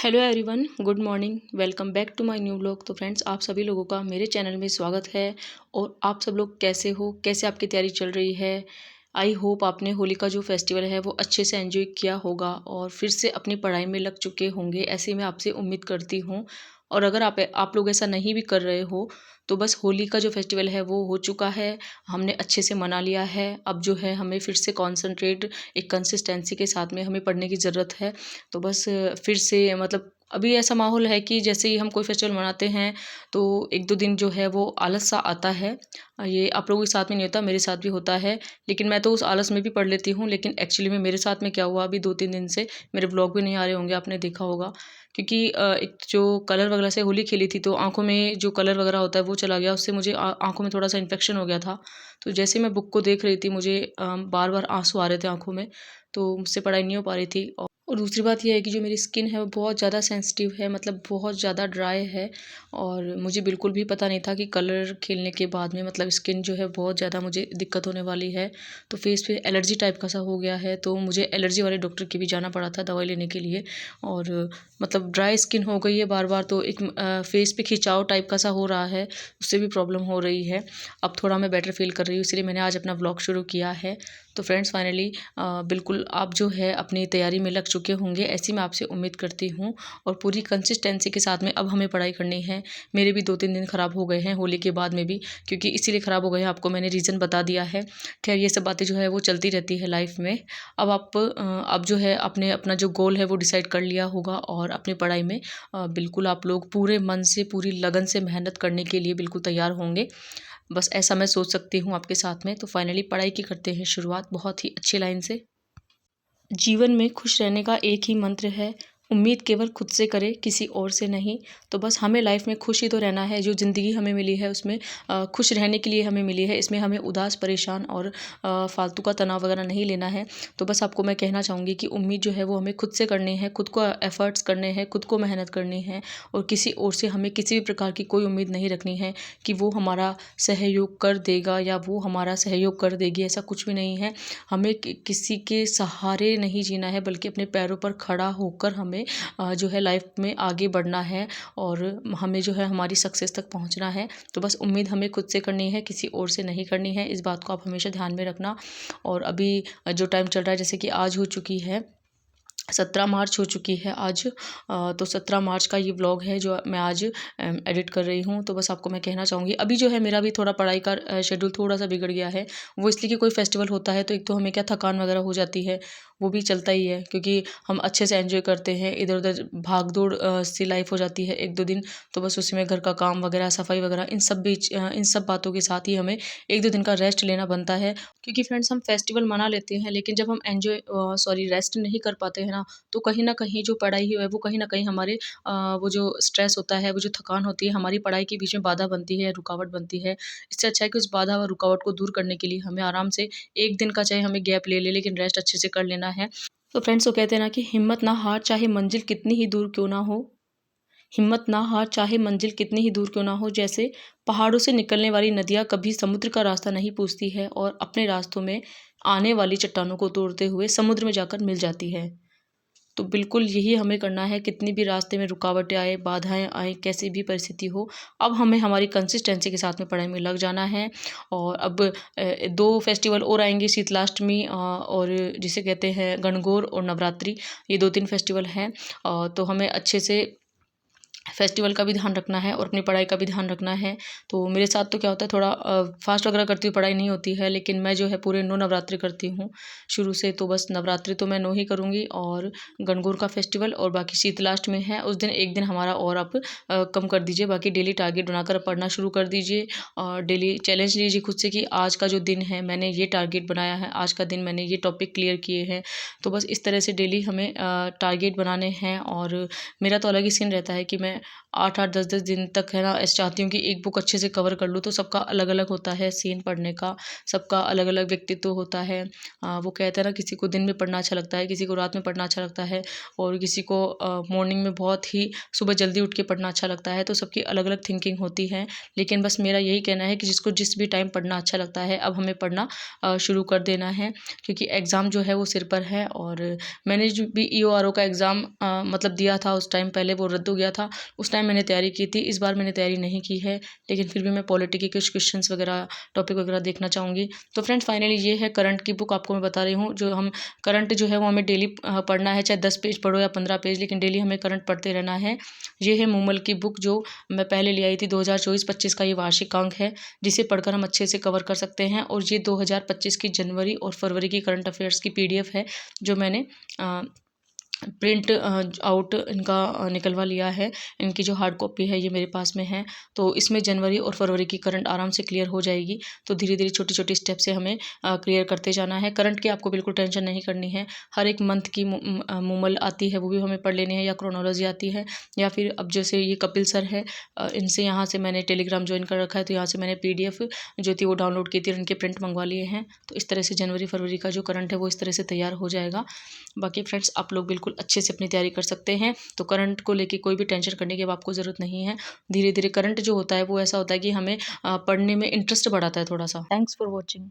Hello everyone, good morning. Welcome back to my new vlog. तो friends, आप सभी लोगों का मेरे चैनल में स्वागत है। और आप सब लोग कैसे हो, कैसे आपकी तैयारी चल रही है। आई होप आपने होली का जो फेस्टिवल है वो अच्छे से एंजॉय किया होगा और फिर से अपनी पढ़ाई में लग चुके होंगे, ऐसे मैं आपसे उम्मीद करती हूँ। और अगर आप लोग ऐसा नहीं भी कर रहे हो तो बस होली का जो फेस्टिवल है वो हो चुका है, हमने अच्छे से मना लिया है। अब जो है हमें फिर से कॉन्सेंट्रेट, एक कंसिस्टेंसी के साथ में हमें पढ़ने की ज़रूरत है। तो बस फिर से मतलब अभी ऐसा माहौल है कि जैसे ही हम कोई फेस्टिवल मनाते हैं तो एक दो दिन जो है वो आलस सा आता है। ये आप लोगों के साथ में नहीं होता, मेरे साथ भी होता है। लेकिन मैं तो उस आलस में भी पढ़ लेती हूँ। लेकिन एक्चुअली में मेरे साथ में क्या हुआ, अभी 2-3 दिन से मेरे ब्लॉग भी नहीं आ रहे होंगे, आपने देखा होगा। क्योंकि एक जो कलर वगैरह से होली खेली थी तो आँखों में जो कलर वगैरह होता है वो चला गया, उससे मुझे आँखों में थोड़ा-सा इन्फेक्शन हो गया था। तो जैसे मैं बुक को देख रही थी मुझे बार-बार आँसू आ रहे थे आँखों में, तो मुझसे पढ़ाई नहीं हो पा रही थी। और दूसरी बात ये है कि जो मेरी स्किन है वो बहुत ज़्यादा सेंसिटिव है, मतलब बहुत ज़्यादा ड्राई है। और मुझे बिल्कुल भी पता नहीं था कि कलर खेलने के बाद में मतलब स्किन जो है बहुत ज़्यादा मुझे दिक्कत होने वाली है। तो फेस पे एलर्जी टाइप का सा हो गया है, तो मुझे एलर्जी वाले डॉक्टर के भी जाना पड़ा था दवाई लेने के लिए। और मतलब ड्राई स्किन हो गई है बार बार, तो एक फेस पे खिंचाव टाइप का सा हो रहा है, उससे भी प्रॉब्लम हो रही है। अब थोड़ा मैं बेटर फील कर रही हूँ, इसलिए मैंने आज अपना व्लॉग शुरू किया है। तो फ्रेंड्स, फाइनली बिल्कुल आप जो है अपनी तैयारी में लग चुके होंगे, ऐसी मैं आपसे उम्मीद करती हूँ। और पूरी कंसिस्टेंसी के साथ में अब हमें पढ़ाई करनी है। मेरे भी 2-3 दिन ख़राब हो गए हैं होली के बाद में भी, क्योंकि इसीलिए ख़राब हो गए हैं, आपको मैंने रीज़न बता दिया है। खैर, ये सब बातें जो है वो चलती रहती है लाइफ में। अब जो है आपने अपना जो गोल है वो डिसाइड कर लिया होगा और अपनी पढ़ाई में बिल्कुल आप लोग पूरे मन से, पूरी लगन से मेहनत करने के लिए बिल्कुल तैयार होंगे। बस ऐसा मैं सोच सकती हूँ आपके साथ में। तो फाइनली पढ़ाई की करते हैं शुरुआत बहुत ही अच्छी लाइन से। जीवन में खुश रहने का एक ही मंत्र है, उम्मीद केवल खुद से करें, किसी और से नहीं। तो बस हमें लाइफ में खुश ही तो रहना है। जो ज़िंदगी हमें मिली है उसमें खुश रहने के लिए हमें मिली है। इसमें हमें उदास, परेशान और फालतू का तनाव वगैरह नहीं लेना है। तो बस आपको मैं कहना चाहूँगी कि उम्मीद जो है वो हमें खुद से करनी है, खुद को एफ़र्ट्स करने हैं, खुद को मेहनत करनी है। और किसी और से हमें किसी भी प्रकार की कोई उम्मीद नहीं रखनी है कि वो हमारा सहयोग कर देगा या वो हमारा सहयोग कर देगी, ऐसा कुछ भी नहीं है। हमें किसी के सहारे नहीं जीना है, बल्कि अपने पैरों पर खड़ा होकर हमें जो है लाइफ में आगे बढ़ना है। और हमें जो है हमारी सक्सेस तक पहुंचना है। तो बस उम्मीद हमें खुद से करनी है, किसी और से नहीं करनी है। इस बात को आप हमेशा ध्यान में रखना। और अभी जो टाइम चल रहा है, जैसे कि आज हो चुकी है 17 मार्च हो चुकी है आज। तो 17 मार्च का ये व्लॉग है जो मैं आज एडिट कर रही हूँ। तो बस आपको मैं कहना चाहूँगी, अभी जो है मेरा भी थोड़ा पढ़ाई का शेड्यूल थोड़ा-सा बिगड़ गया है। वो इसलिए कि कोई फेस्टिवल होता है तो एक तो हमें क्या थकान वगैरह हो जाती है, वो भी चलता ही है, क्योंकि हम अच्छे से एन्जॉय करते हैं। इधर-उधर भाग-दौड़ सी लाइफ हो जाती है 1-2 दिन। तो बस उसी में घर का काम वगैरह, सफाई वगैरह, इन सब बातों के साथ ही हमें 1-2 दिन का रेस्ट लेना बनता है। क्योंकि फ्रेंड्स, हम फेस्टिवल मना लेते हैं, लेकिन जब हम रेस्ट नहीं कर पाते हैं ना, तो कहीं न कहीं जो पढ़ाई है वो कहीं न कहीं हमारे वो जो स्ट्रेस होता है, वो जो थकान होती है, हमारी पढ़ाई के बीच में बाधा बनती है, रुकावट बनती है। इससे अच्छा है कि उस बाधा व रुकावट को दूर करने के लिए हमें आराम से 1 दिन का चाहे हमें गैप ले लें, लेकिन रेस्ट अच्छे से कर लेना है। तो फ्रेंड्स, वो कहते हैं ना कि हिम्मत ना हार, चाहे मंजिल कितनी ही दूर क्यों ना हो। हिम्मत ना हार, चाहे मंजिल कितनी ही दूर क्यों ना हो। जैसे पहाड़ों से निकलने वाली नदियाँ कभी समुद्र का रास्ता नहीं पूछती है और अपने रास्तों में आने वाली चट्टानों को तोड़ते हुए समुद्र में जाकर मिल जाती है। तो बिल्कुल यही हमें करना है, कितनी भी रास्ते में रुकावटें आए, बाधाएँ आएँ, कैसी भी परिस्थिति हो, अब हमें हमारी कंसिस्टेंसी के साथ में पढ़ाई में लग जाना है। और अब 2 फेस्टिवल और आएँगे, शीतलाष्टमी और जिसे कहते हैं गणगौर और नवरात्रि। ये 2-3 फेस्टिवल हैं। तो हमें अच्छे से फेस्टिवल का भी ध्यान रखना है और अपनी पढ़ाई का भी ध्यान रखना है। तो मेरे साथ तो क्या होता है, थोड़ा फ़ास्ट वगैरह करती हूँ, पढ़ाई नहीं होती है, लेकिन मैं जो है पूरे 9 नवरात्रि करती हूँ शुरू से। तो बस नवरात्रि तो मैं 9 ही करूँगी, और गणगौर का फेस्टिवल और बाकी शीतलाष्टमी है, उस दिन एक दिन हमारा और आप कम कर दीजिए। बाकी डेली टारगेट बनाकर पढ़ना शुरू कर दीजिए और डेली चैलेंज लीजिए खुद से कि आज का जो दिन है मैंने ये टारगेट बनाया है, आज का दिन मैंने ये टॉपिक क्लियर किए हैं। तो बस इस तरह से डेली हमें टारगेट बनाने हैं। और मेरा तो अलग ही सीन रहता है कि मैं मैं 8-8 10-10 दिन तक है ना ऐसे चाहती हूँ कि एक बुक अच्छे से कवर कर लूँ। तो सबका अलग-अलग होता है सीन पढ़ने का, सबका अलग-अलग व्यक्तित्व होता है। वो कहते हैं ना किसी को दिन में पढ़ना अच्छा लगता है, किसी को रात में पढ़ना अच्छा लगता है और किसी को मॉर्निंग में बहुत ही सुबह जल्दी उठ के पढ़ना अच्छा लगता है। तो सबकी अलग-अलग थिंकिंग होती है। लेकिन बस मेरा यही कहना है कि जिसको जिस भी टाइम पढ़ना अच्छा लगता है, अब हमें पढ़ना शुरू कर देना है, क्योंकि एग्ज़ाम जो है वो सिर पर है। और मैंने जो भी ईओआरओ का एग्ज़ाम मतलब दिया था उस टाइम, पहले वो रद्द हो गया था। उस टाइम मैंने तैयारी की थी, इस बार मैंने तैयारी नहीं की है, लेकिन फिर भी मैं पॉलिटी के कुछ क्वेश्चंस वगैरह, टॉपिक वगैरह देखना चाहूँगी। तो फ्रेंड्स फाइनली ये है करंट की बुक आपको मैं बता रही हूँ, जो हम करंट जो है वो हमें डेली पढ़ना है, चाहे 10 पेज पढ़ो या 15 पेज, लेकिन डेली हमें करंट पढ़ते रहना है। ये है मूमल की बुक, जो मैं पहले ले आई थी। 2024-25 का ये वार्षिक अंक है, जिसे पढ़कर हम अच्छे से कवर कर सकते हैं। और ये 2025 की जनवरी और फरवरी की करंट अफेयर्स की पीडीएफ है, जो मैंने प्रिंट आउट इनका निकलवा लिया है। इनकी जो हार्ड कॉपी है ये मेरे पास में है। तो इसमें जनवरी और फरवरी की करंट आराम से क्लियर हो जाएगी। तो धीरे-धीरे छोटी-छोटी स्टेप से हमें क्लियर करते जाना है। करंट की आपको बिल्कुल टेंशन नहीं करनी है। हर एक मंथ की मूमल आती है, वो भी हमें पढ़ लेनी है, या क्रोनोलॉजी आती है, या फिर अब जैसे ये कपिल सर है, इनसे यहाँ से मैंने टेलीग्राम जॉइन कर रखा है, तो यहाँ से मैंने पीडीएफ जो थी वो डाउनलोड की थी और इनके प्रिंट मंगवा लिए हैं। तो इस तरह से जनवरी फरवरी का जो करंट है वो इस तरह से तैयार हो जाएगा। बाकी फ्रेंड्स आप लोग बिल्कुल अच्छे से अपनी तैयारी कर सकते हैं। तो करंट को लेके कोई भी टेंशन करने की अब आपको ज़रूरत नहीं है। धीरे-धीरे करंट जो होता है वो ऐसा होता है कि हमें पढ़ने में इंटरेस्ट बढ़ाता है थोड़ा-सा। Thanks for watching.